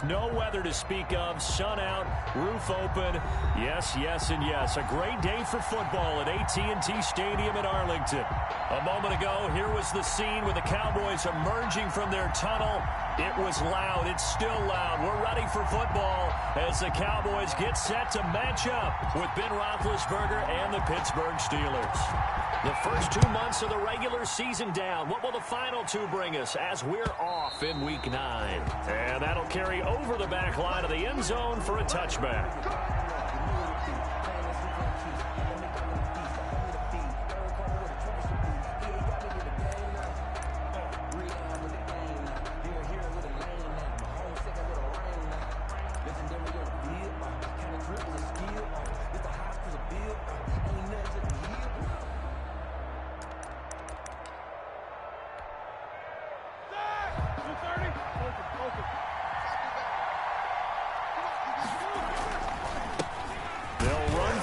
There's no weather to speak of. Sun out, roof open. Yes, yes, and yes. A great day for football at AT&T Stadium in Arlington. A moment ago, here was the scene with the Cowboys emerging from their tunnel. It was loud. It's still loud. We're ready for football as the Cowboys get set to match up with Ben Roethlisberger and the Pittsburgh Steelers. The first 2 months of the regular season down. What will the final two bring us as we're off in Week 9? And that'll carry over the back line of the end zone for a touchback.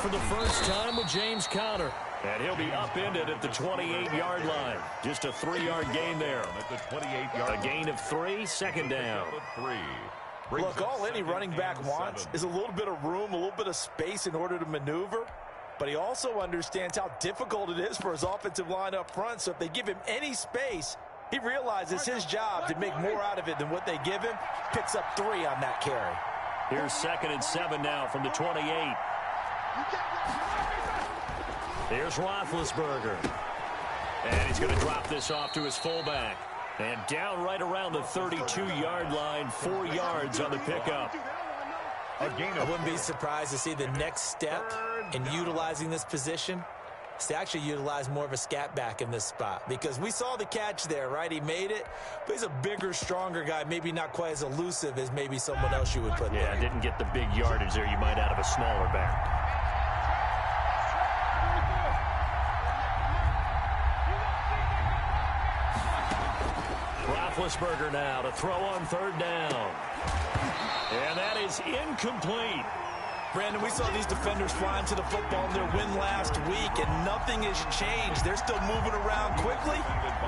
For the first time with James Conner. And he'll be upended at the 28-yard line. Just a 3-yard gain there. At the 28-yard. A gain of 3, second down. Look, all any running back wants is a little bit of room, a little bit of space in order to maneuver. But he also understands how difficult it is for his offensive line up front. So if they give him any space, he realizes his job to make more out of it than what they give him. Picks up 3 on that carry. Here's 2nd and 7 now from the 28. Here's Roethlisberger. And he's going to drop this off to his fullback. And down right around the 32-yard line, 4 yards on the pickup. I wouldn't be surprised to see the next step in utilizing this position is to actually utilize more of a scat back in this spot. Because we saw the catch there, right? He made it, but he's a bigger, stronger guy, maybe not quite as elusive as maybe someone else you would put there. Yeah, didn't get the big yardage there you might out of a smaller back. Roethlisberger now to throw on 3rd down. And that is incomplete. Brandon, we saw these defenders flying to the football in their win last week, and nothing has changed. They're still moving around quickly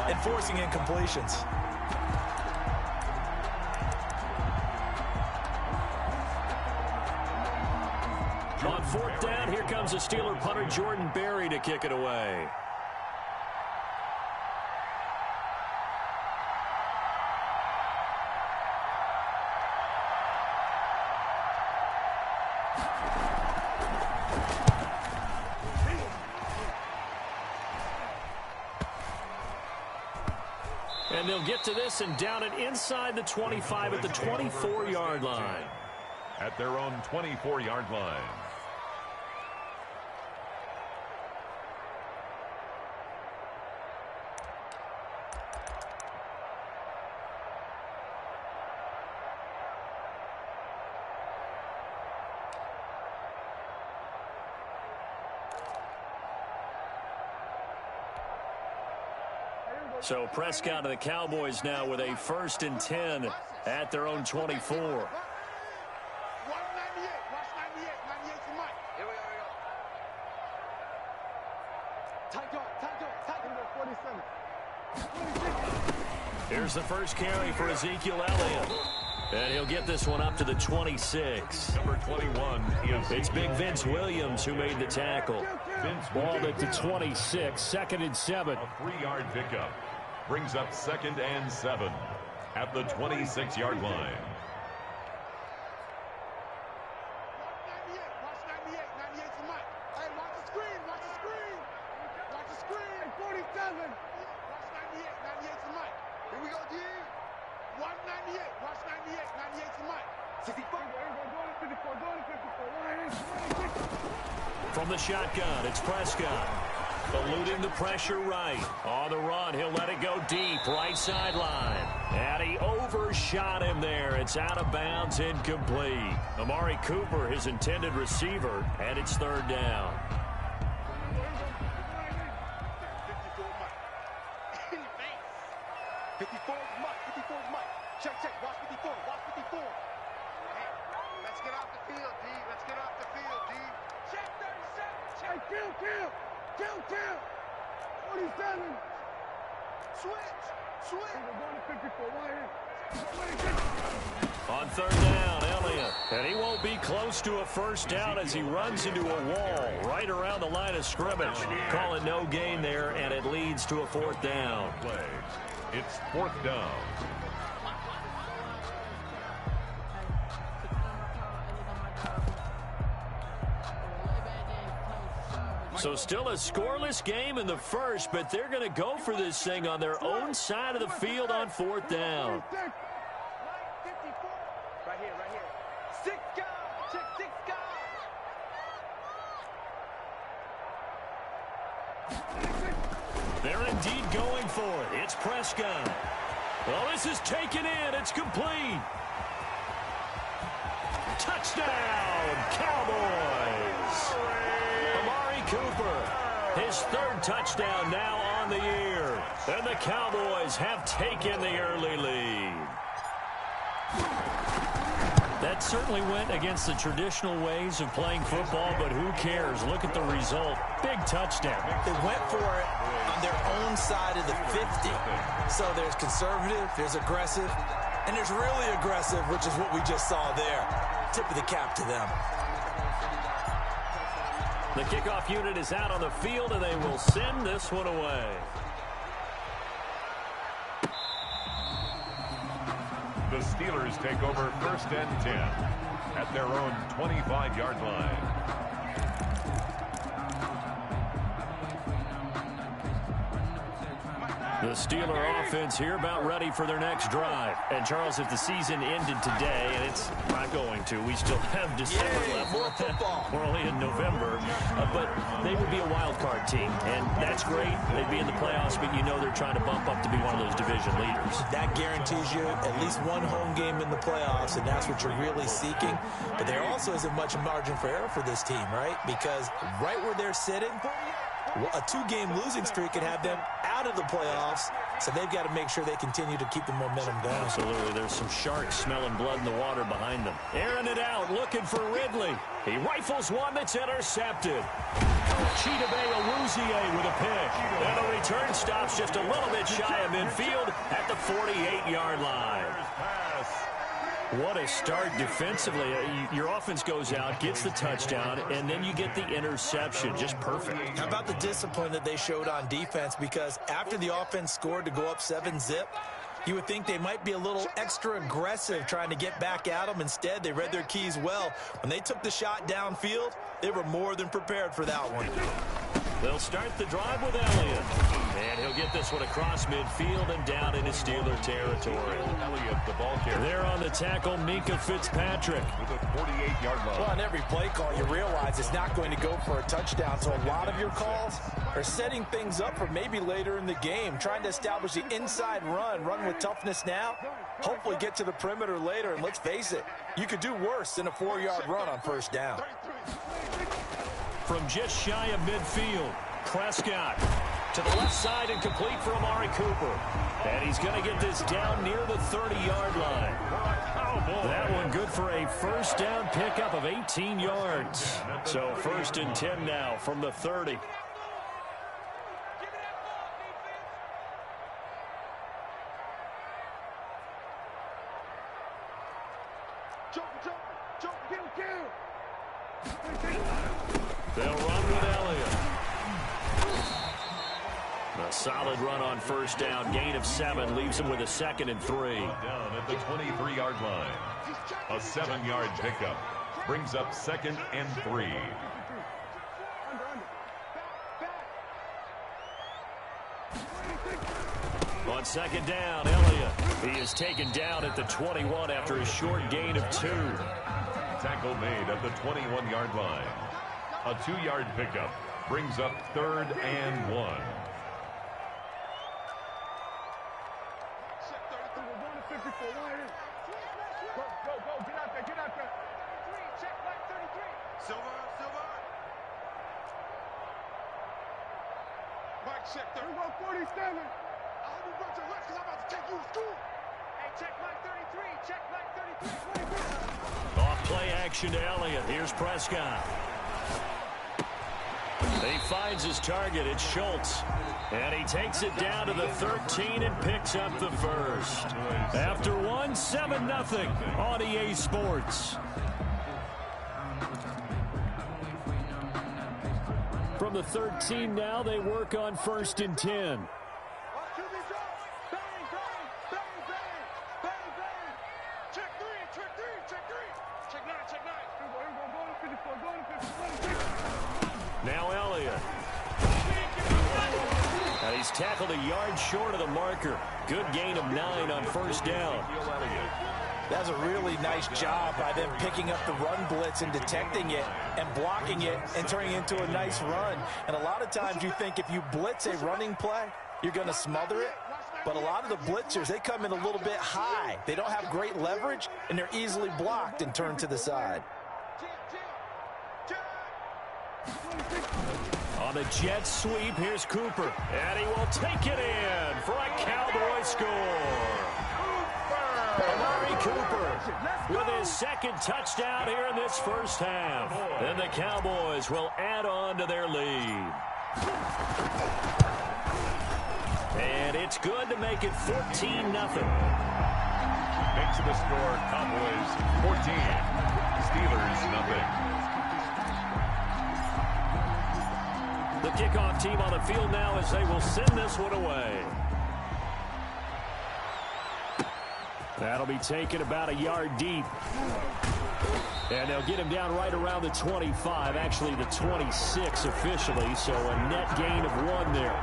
and forcing incompletions. On 4th down, here comes the Steeler punter Jordan Berry to kick it away. And they'll get to this and down it inside the 25 at the 24-yard line. At their own 24-yard line. So Prescott and the Cowboys now with a 1st and 10 at their own 24. Here's the first carry for Ezekiel Elliott. And he'll get this one up to the 26. Number 21 is it's Big Vince Williams who made the tackle. Ball at the 26, 2nd and 7. A 3-yard pickup brings up 2nd and 7 at the 26-yard line. From the shotgun, it's Prescott. Eluding the pressure right. On the run, he'll let it go deep, right sideline. And he overshot him there. It's out of bounds, incomplete. Amari Cooper, his intended receiver, and it's 3rd down. On 3rd down. And he won't be close to a first down as he runs into a wall right around the line of scrimmage. Calling no gain there, and it leads to a fourth down. It's fourth down. So still a scoreless game in the first, but they're going to go for this thing on their own side of the field on fourth down. Right here. 6 guys. Check 6 guys. They're indeed going for it. It's Prescott. Well, this is taken in. It's complete. Touchdown, Cowboys. Amari Cooper, his 3rd touchdown now on the year. And the Cowboys have taken the early lead. That certainly went against the traditional ways of playing football, but who cares? Look at the result. Big touchdown. They went for it on their own side of the 50. So there's conservative, there's aggressive, and there's really aggressive, which is what we just saw there. Tip of the cap to them. The kickoff unit is out on the field, and they will send this one away. The Steelers take over 1st and 10 at their own 25-yard line. The Steeler offense here about ready for their next drive. And, Charles, if the season ended today, and it's not going to, we still have December left. More football. We're only in November. But they would be a wild card team, and that's great. They'd be in the playoffs, but you know they're trying to bump up to be one of those division leaders. That guarantees you at least one home game in the playoffs, and that's what you're really seeking. But there also isn't much margin for error for this team, right? Because right where they're sitting, a 2-game losing streak could have them out of the playoffs, so they've got to make sure they continue to keep the momentum down. Absolutely. There's some sharks smelling blood in the water behind them. Airing it out, looking for Ridley. He rifles one that's intercepted. Chidobe Awuzie with a pick. And the return stops just a little bit shy of midfield at the 48-yard line. What a start defensively. Your offense goes out, gets the touchdown, and then you get the interception. Just perfect. How about the discipline that they showed on defense? Because after the offense scored to go up 7-zip, you would think they might be a little extra aggressive trying to get back at them. Instead, they read their keys well. When they took the shot downfield, they were more than prepared for that one. They'll start the drive with Elliott. And he'll get this one across midfield and down into Steeler territory. Elliott, the ball carrier. There on the tackle, Minka Fitzpatrick. With a 48-yard line. Well, on every play call, you realize it's not going to go for a touchdown. So a lot of your calls are setting things up for maybe later in the game, trying to establish the inside run with toughness now, hopefully get to the perimeter later. And let's face it, you could do worse than a 4-yard run on first down. From just shy of midfield, Prescott to the left side and complete for Amari Cooper. And he's going to get this down near the 30-yard line. That one good for a first down pickup of 18 yards. So 1st and 10 now from the 30. They'll run with Elliott. A solid run on first down. Gain of 7 leaves him with a 2nd and 3. Down at the 23-yard line. A 7-yard pickup brings up 2nd and 3. On 2nd down, Elliott. He is taken down at the 21 after a short gain of 2. Tackle made at the 21-yard line. A 2-yard pickup brings up 3rd and 1. Go, get out there. Check line 33. Silver. Mike, check 3147. I hope you brought your lunch because I'm about to take you to school. Hey, check line 33. Check line 33. Off play action to Elliott. Here's Prescott. He finds his target. It's Schultz. And he takes it down to the 13 and picks up the first. After 7-0 on EA Sports. From the 13 now, they work on 1st and 10. Now Elliott. And he's tackled a yard short of the marker. Good gain of 9 on 1st down. That's a really nice job by them picking up the run blitz and detecting it and blocking it and turning it into a nice run. And a lot of times you think if you blitz a running play, you're going to smother it. But a lot of the blitzers, they come in a little bit high. They don't have great leverage, and they're easily blocked and turned to the side. On the jet sweep, here's Cooper. And he will take it in for a Cowboy score. Amari Cooper with his 2nd touchdown here in this first half. Then the Cowboys will add on to their lead. And it's good to make it 14-0. Makes the score Cowboys 14, Steelers nothing. The kickoff team on the field now as they will send this one away. That'll be taken about a yard deep. And they'll get him down right around the 25, actually the 26 officially, so a net gain of 1 there.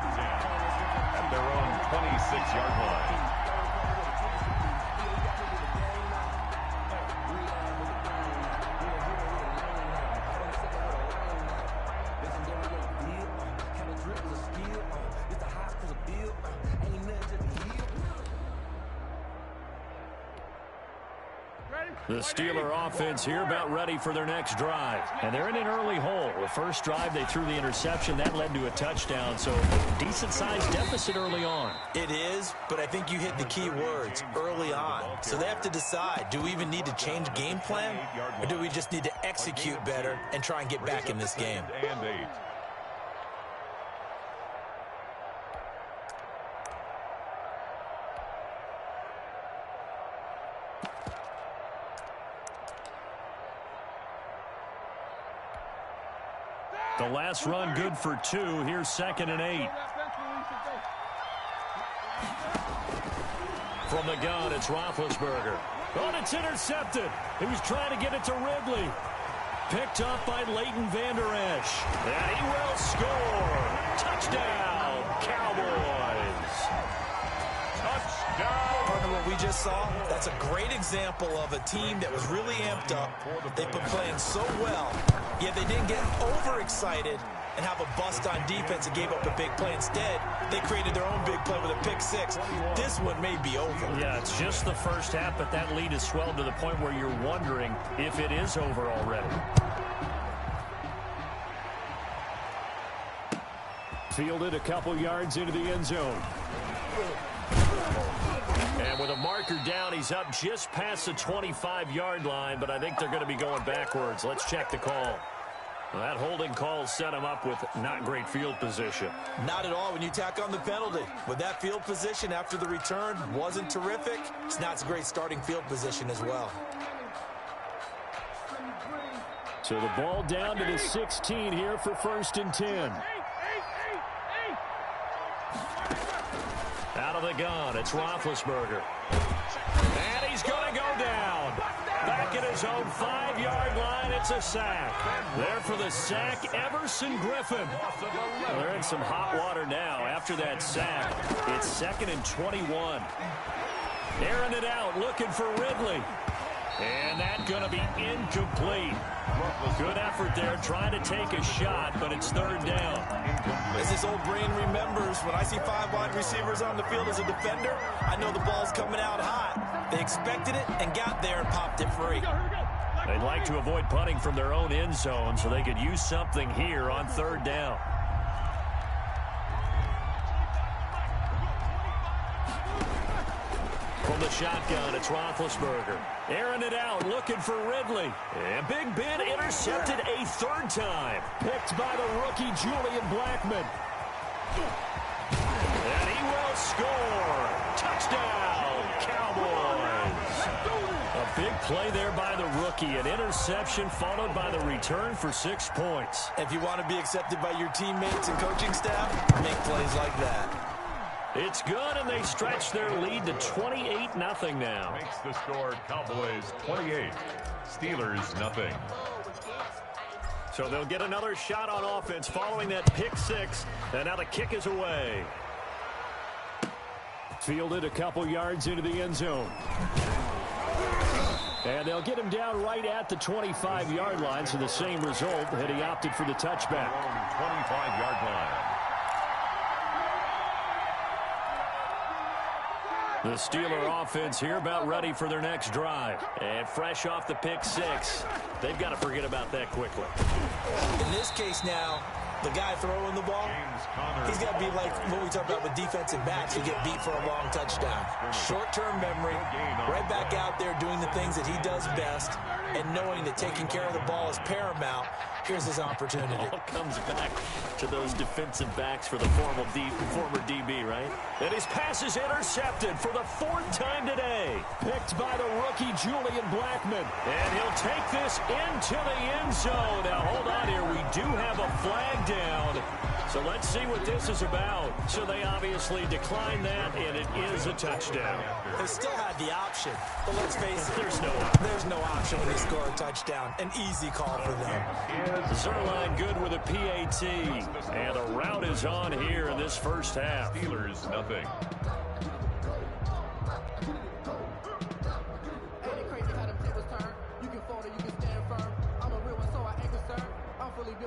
At their own 26-yard line. The Steeler offense here about ready for their next drive. And they're in an early hole. The first drive, they threw the interception. That led to a touchdown, so decent-sized deficit early on. It is, but I think you hit the key words, early on. So they have to decide, do we even need to change game plan, or do we just need to execute better and try and get back in this game? And 8. The last run good for 2. Here's 2nd and 8. From the gun, it's Roethlisberger. Oh, and it's intercepted. He was trying to get it to Ridley. Picked up by Leighton Vander Esch. And he will score. Touchdown, Cowboys. Touchdown. Partner, what we just saw, that's a great example of a team that was really amped up. They've been playing so well, yet they didn't get overexcited and have a bust on defense and gave up a big play. Instead, they created their own big play with a pick 6. This one may be over. Yeah, it's just the first half, but that lead has swelled to the point where you're wondering if it is over already. Fielded a couple yards into the end zone. And with a marker down, he's up just past the 25-yard line, but I think they're going to be going backwards. Let's check the call. Well, that holding call set him up with not great field position. Not at all when you tack on the penalty. With that field position after the return wasn't terrific, it's not a great starting field position as well. So the ball down to the 16 here for 1st and 10. Out of the gun, it's Roethlisberger. And he's going to go down. Back at his own 5-yard line, it's a sack. There for the sack, Everson Griffin. Well, they're in some hot water now after that sack. It's 2nd and 21. Airing it out, looking for Ridley. And that's going to be incomplete. Good effort there, trying to take a shot, but it's 3rd down. As this old brain remembers, when I see 5 wide receivers on the field as a defender, I know the ball's coming out hot. They expected it and got there and popped it free. They'd like to avoid punting from their own end zone so they could use something here on 3rd down. From the shotgun, it's Roethlisberger. Airing it out, looking for Ridley. And Big Ben intercepted a 3rd time. Picked by the rookie Julian Blackmon. And he will score. Touchdown, Cowboys. A Big play there by the rookie. An interception followed by the return for 6 points. If you want to be accepted by your teammates and coaching staff, make plays like that. It's good, and they stretch their lead to 28-0 now. Makes the score Cowboys 28, Steelers 0. So they'll get another shot on offense following that pick 6, and now the kick is away. Fielded a couple yards into the end zone. And they'll get him down right at the 25-yard line, so the same result, and he opted for the touchback. 25-yard line. The Steeler offense here about ready for their next drive. And fresh off the pick 6, they've got to forget about that quickly. In this case now, the guy throwing the ball, he's got to be like what we talked about with defensive backs who get beat for a long touchdown. Short-term memory, right back out there doing the things that he does best, and knowing that taking care of the ball is paramount. Here's his opportunity. All comes back to those defensive backs for the former DB, right? And his pass is intercepted for the 4th time today. Picked by the rookie, Julian Blackmon. And he'll take this into the end zone. Now, hold on here. We do have a flag down. So let's see what this is about. So they obviously declined that, and it is a touchdown. They still had the option, but let's face it, There's no option when they score a touchdown. An easy call for them. Zerline good with a PAT. And the route is on here in this first half. Steelers 0.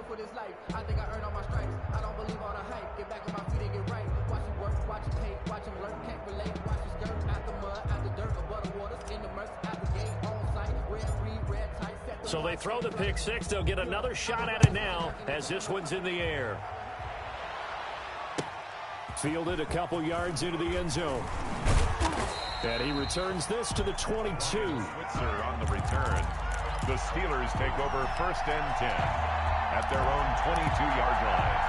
For this life, I think I earned all my stripes. I don't believe all the hype. Get back on my feet and get right. Watch it work, watch it hate, watch him lurk, can't relate. Watch it skirt, out the mud, out the dirt, above the waters, in the murks, out the gate, on site, red tight. So they throw the pick 6. They'll get another shot at it now as this one's in the air. Fielded a couple yards into the end zone. And he returns this to the 22. Switzer on the return. The Steelers take over 1st and 10 at their own 22-yard line.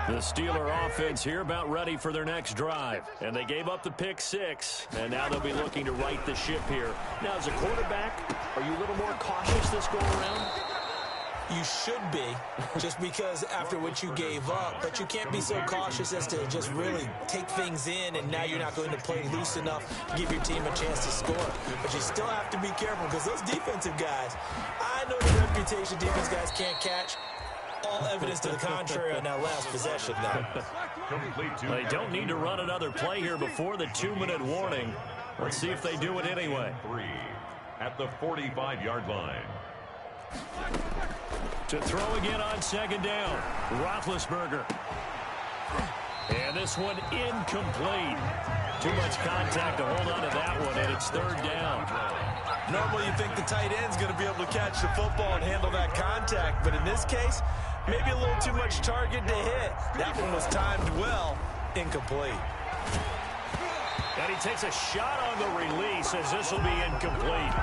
The Steeler offense here about ready for their next drive. And they gave up the pick 6. And now they'll be looking to right the ship here. Now, as a quarterback, are you a little more cautious this go around? You should be, just because after what you gave up, but you can't be so cautious as to just really take things in, and now you're not going to play loose enough to give your team a chance to score. But you still have to be careful, because those defensive guys, I know the reputation defense guys can't catch. All evidence to the contrary on that last possession, though. They don't need to run another play here before the 2-minute warning. Let's see if they do it anyway. 3 at the 45-yard line. To throw again on 2nd down, Roethlisberger. And this one incomplete. Too much contact to hold on to that one, and it's 3rd down. Normally you think the tight end's going to be able to catch the football and handle that contact, but in this case, maybe a little too much target to hit. That one was timed well, incomplete. And he takes a shot on the release as this will be incomplete.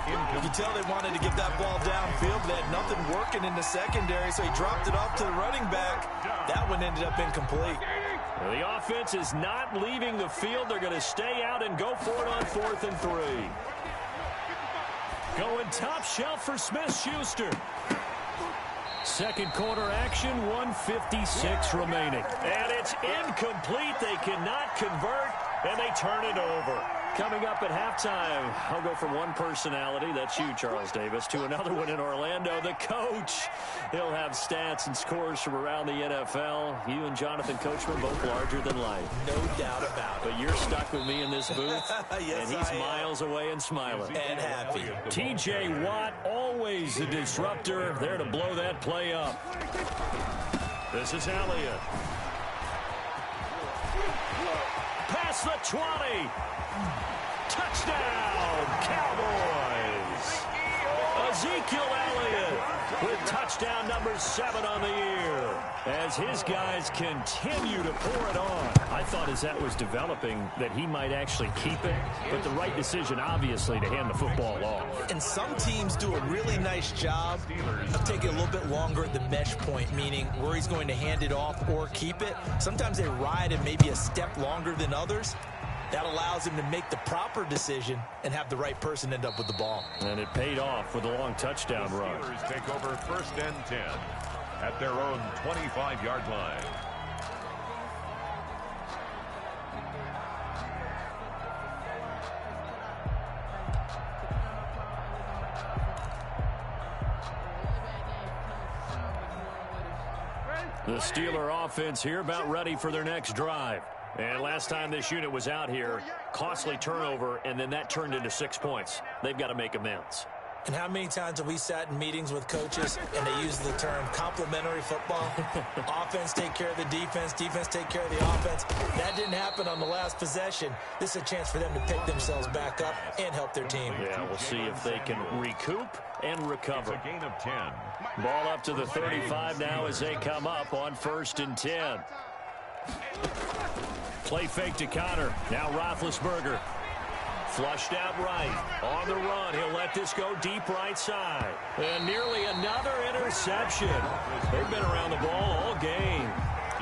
You can tell they wanted to get that ball downfield. They had nothing working in the secondary, so he dropped it off to the running back. That one ended up incomplete. Well, the offense is not leaving the field. They're going to stay out and go for it on 4th and 3. Going top shelf for Smith-Schuster. Second quarter action, 1:56 remaining. And it's incomplete. They cannot convert, and they turn it over. Coming up at halftime, I'll go from one personality, that's you, Charles Davis, to another one in Orlando, the coach. He'll have stats and scores from around the NFL. You and Jonathan Coachman, both larger than life. No doubt about it. But you're stuck with me in this booth, Yes, and he's miles away and smiling. And happy. T.J. Watt, always a disruptor, there to blow that play up. This is Elliott. Past the 20. Touchdown, Cowboys. Ezekiel Elliott with touchdown number 7 on the year, as his guys continue to pour it on. I thought as that was developing that he might actually keep it, but the right decision, obviously, to hand the football off. And some teams do a really nice job of taking a little bit longer at the mesh point, meaning where he's going to hand it off or keep it. Sometimes they ride it maybe a step longer than others. That allows him to make the proper decision and have the right person end up with the ball. And it paid off with a long touchdown run. The Steelers take over 1st and 10 at their own 25-yard line. The Steeler offense here about ready for their next drive. And last time this unit was out here, costly turnover, and then that turned into 6 points. They've got to make amends. And how many times have we sat in meetings with coaches and they use the term complementary football? Offense take care of the defense, defense take care of the offense. That didn't happen on the last possession. This is a chance for them to pick themselves back up and help their team. Yeah, we'll see if they can recoup and recover. It's a gain of 10. Ball up to the 35 now as they come up on 1st and 10. Play fake to Connor. Now Roethlisberger. Flushed out right. On the run. He'll let this go deep right side. And nearly another interception. They've been around the ball all game.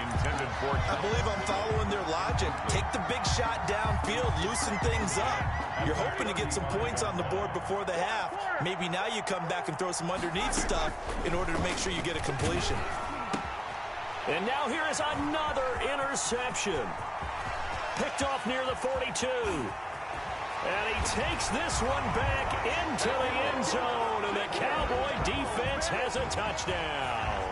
Intended for... I believe I'm following their logic. Take the big shot downfield. Loosen things up. You're hoping to get some points on the board before the half. Maybe now you come back and throw some underneath stuff in order to make sure you get a completion. And now here is another interception. Picked off near the 42. And he takes this one back into the end zone. And the Cowboy defense has a touchdown.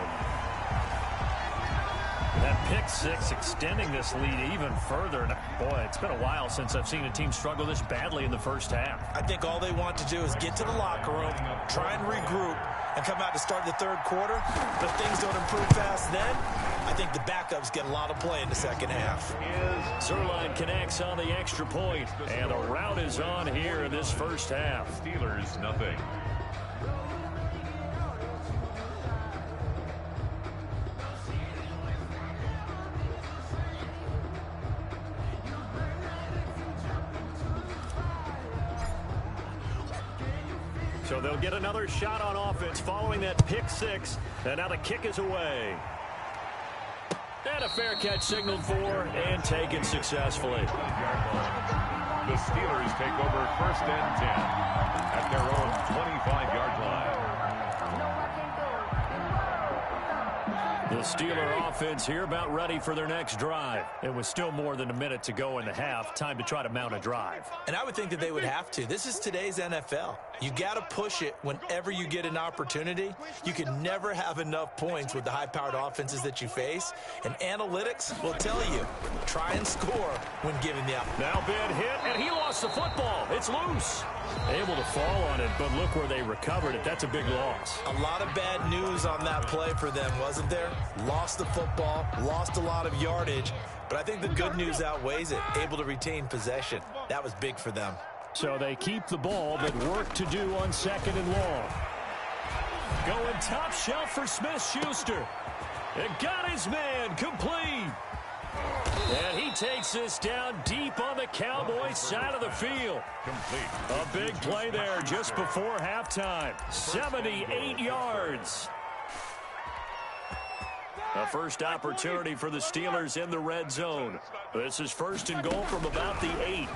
That pick six extending this lead even further. And boy, it's been a while since I've seen a team struggle this badly in the first half. I think all they want to do is get to the locker room, try and regroup, and come out to start the third quarter. But if things don't improve fast then, I think the backups get a lot of play in the second half. Zerline connects on the extra point, and a rout is on here in this first half. Steelers, nothing. So they'll get another shot on offense following that pick six, and now the kick is away. And a fair catch signaled for and taken successfully. The Steelers take over 1st and 10 at their own 25-yard line. The Steeler offense here about ready for their next drive. It was still more than a minute to go in the half. Time to try to mount a drive. And I would think that they would have to. This is today's NFL. You got to push it whenever you get an opportunity. You can never have enough points with the high-powered offenses that you face. And analytics will tell you, try and score when given the opportunity. Now Ben hit, and he lost the football. It's loose. Able to fall on it, but look where they recovered it. That's a big loss. A lot of bad news on that play for them, wasn't there? Lost the football, lost a lot of yardage, but I think the good news outweighs it. Able to retain possession. That was big for them. So they keep the ball, but work to do on 2nd and long. Going top shelf for Smith-Schuster. It got his man complete. And he takes this down deep on the Cowboys side of the field. Complete. A big play there just before halftime. 78 yards. A first opportunity for the Steelers in the red zone. This is 1st and goal from about the 8.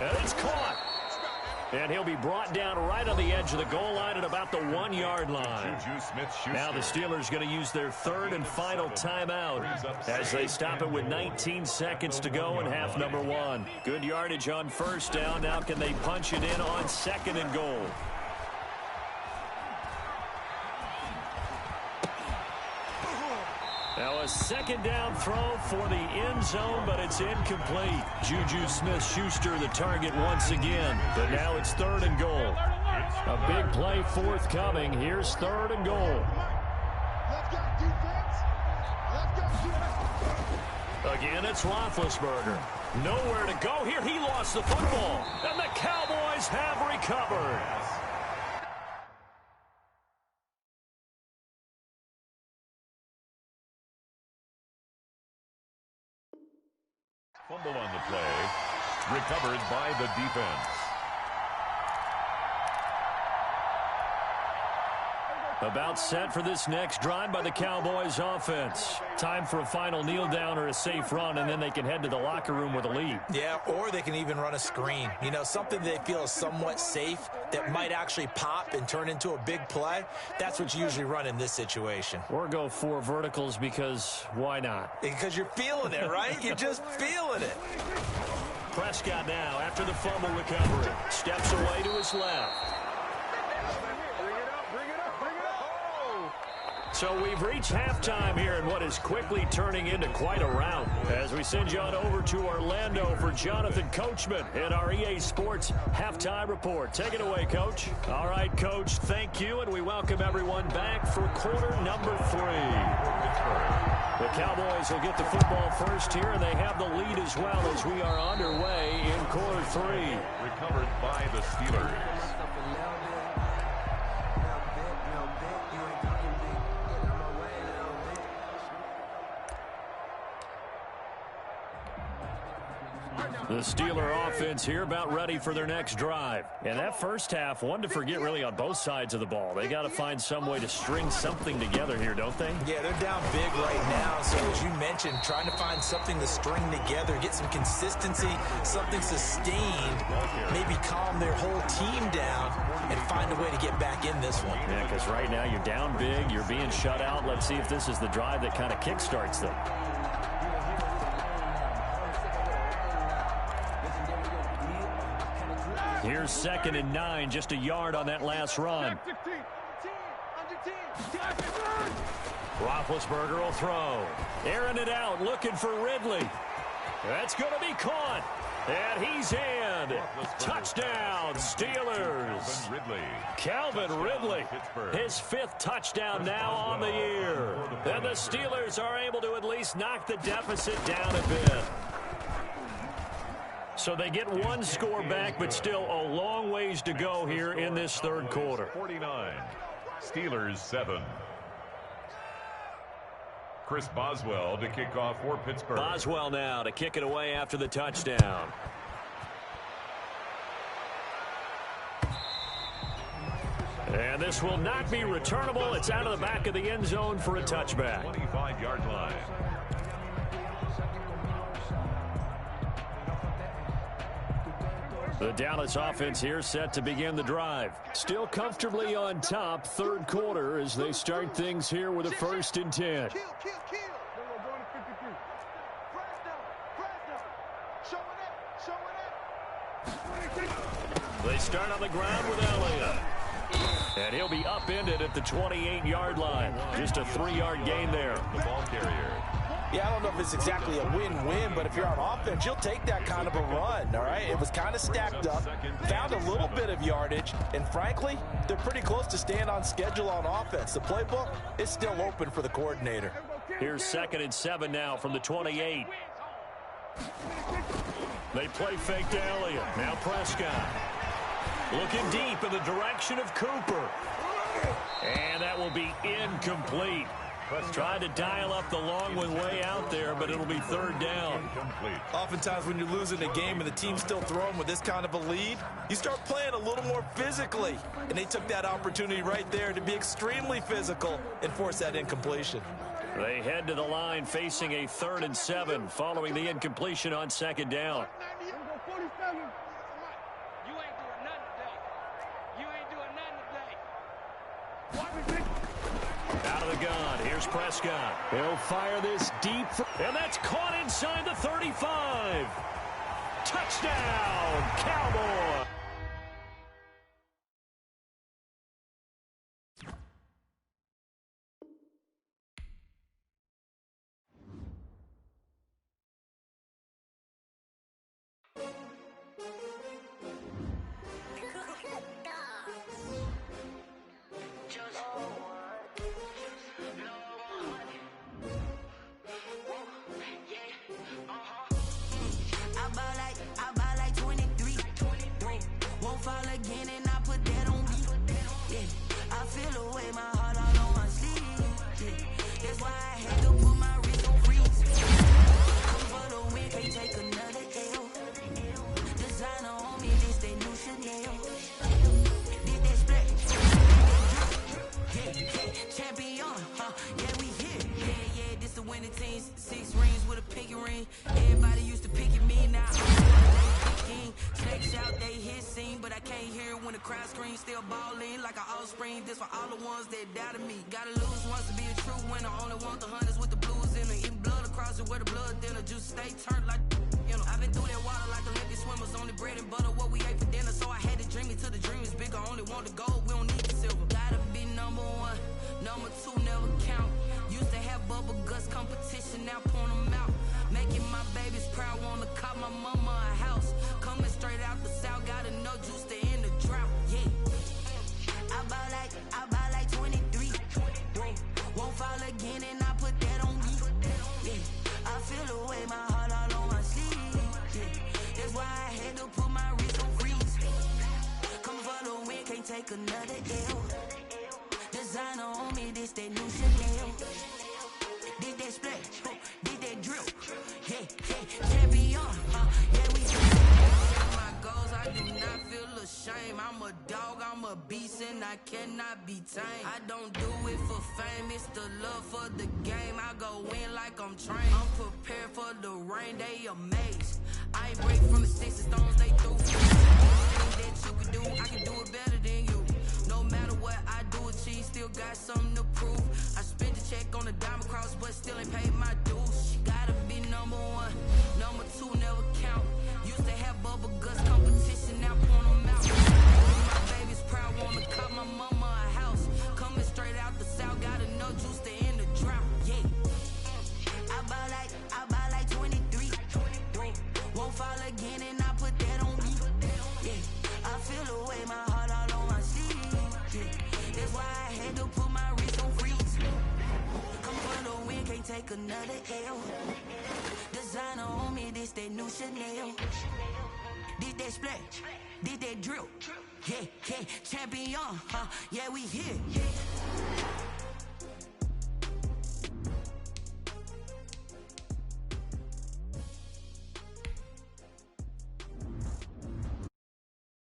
And it's caught. And he'll be brought down right on the edge of the goal line at about the 1-yard line. Now the Steelers going to use their 3rd and final timeout as they stop it with 19 seconds to go in half number 1. Good yardage on 1st down. Now can they punch it in on 2nd and goal? Now a 2nd down throw for the end zone, but it's incomplete. Juju Smith-Schuster the target once again, but now it's 3rd and goal. A big play forthcoming. Here's 3rd and goal. Again, it's Roethlisberger. Nowhere to go here. He lost the football, and the Cowboys have recovered. Fumble on the play. Recovered by the defense. About set for this next drive by the Cowboys offense. Time for a final kneel down or a safe run, and then they can head to the locker room with a lead. Yeah, or they can even run a screen. You know, something they feel is somewhat safe that might actually pop and turn into a big play. That's what you usually run in this situation. Or go 4 verticals because why not? Because you're feeling it, right? You're just feeling it. Prescott now after the fumble recovery. Steps away to his left. So we've reached halftime here in what is quickly turning into quite a rout. As we send you on over to Orlando for Jonathan Coachman in our EA Sports Halftime Report. Take it away, Coach. All right, Coach, thank you, and we welcome everyone back for quarter number 3. The Cowboys will get the football first here, and they have the lead as well as we are underway in quarter 3. Recovered by the Steelers. The Steeler offense here about ready for their next drive. And that first half, one to forget really on both sides of the ball. They got to find some way to string something together here, don't they? Yeah, they're down big right now. So as you mentioned, trying to find something to string together, get some consistency, something sustained, maybe calm their whole team down and find a way to get back in this one. Yeah, because right now you're down big, you're being shut out. Let's see if this is the drive that kind of kickstarts them. Here's 2nd and 9, just a yard on that last run. Roethlisberger will throw. Airing it out, looking for Ridley. That's going to be caught. And he's in. Touchdown, Steelers. Calvin Ridley, his 5th touchdown now on the year. And the Steelers are able to at least knock the deficit down a bit. So they get 1 score back, but still a long ways to go here in this 3rd quarter. 49, Steelers 7. Chris Boswell to kick off for Pittsburgh. Boswell now to kick it away after the touchdown. And this will not be returnable. It's out of the back of the end zone for a touchback. 25-yard line. The Dallas offense here set to begin the drive. Still comfortably on top, 3rd quarter as they start things here with a 1st and 10. They start on the ground with Elliott. And he'll be upended at the 28-yard line. Just a 3-yard gain there. The ball carrier. Yeah, I don't know if it's exactly a win-win, but if you're on offense, you'll take that kind of a run, all right? It was kind of stacked up, found a little bit of yardage, and frankly, they're pretty close to staying on schedule on offense. The playbook is still open for the coordinator. Here's 2nd and 7 now from the 28. They play fake to Elliott. Now Prescott. Looking deep in the direction of Cooper. And that will be incomplete. Tried to dial up the long one way out there, but it'll be 3rd down. Oftentimes when you're losing a game and the team's still throwing with this kind of a lead, you start playing a little more physically. And they took that opportunity right there to be extremely physical and force that incompletion. They head to the line facing a 3rd and 7 following the incompletion on 2nd down. Out of the gun, here's Prescott. He'll fire this deep, and that's caught inside the 35. Touchdown, Cowboys. ballin'. Everybody used to pick at me, now I'm picking. Snakes out, they hissing, but I can't hear when the crowd screams. Still ballin' like an offspring. This for all the ones that doubted me. Gotta lose once to be a true winner. Only want the hunters with the blues in it. Eating blood across it where the blood thinner. Just stay turned like, you know. I've been through that water like Olympic swimmers. Only bread and butter, what we ate for dinner. So I had to dream it till the dream is bigger. Only want the gold, we don't need the silver. Gotta be number one, number two never count. Used to have bubble guts competition, now point them out. Making my babies proud, wanna cop my mama a house. Coming straight out the south, got enough juice to end the drought. Yeah, I buy like 23. Won't fall again, and I put that on me. Yeah, I feel the way, my heart all on my sleeve. Yeah, that's why I had to put my wrist on freeze. Coming for the win, can't take another L. Designer on me, this that new Chanel. Did that splash, did that drill. Yeah, champion, yeah, we my goals, I do not feel ashamed. I'm a dog, I'm a beast, and I cannot be tamed. I don't do it for fame, it's the love for the game. I go in like I'm trained. I'm prepared for the rain, they amazed. I ain't break from the sticks and stones, they threw. Anything that you can do, I can do it better than you. No matter what I do, achieve, still got something to prove. I spent the check on the diamond cross, but still ain't paid my dues. Gotta be number one, number two never count. Used to have bubble guts competition, now point them out. My baby's proud, wanna cop my mama a house. Coming straight out the south, got enough juice to end the drought. Yeah, I buy like 23. Won't fall again, and I put that on me. Yeah, I feel the way, my heart all on my sleeve. Yeah, that's why I had to put my wrist on freeze. Come for the win, can't take another L. Designer on me, this that new Chanel. Did that splash, did that drill. Yeah, champion, yeah, we here.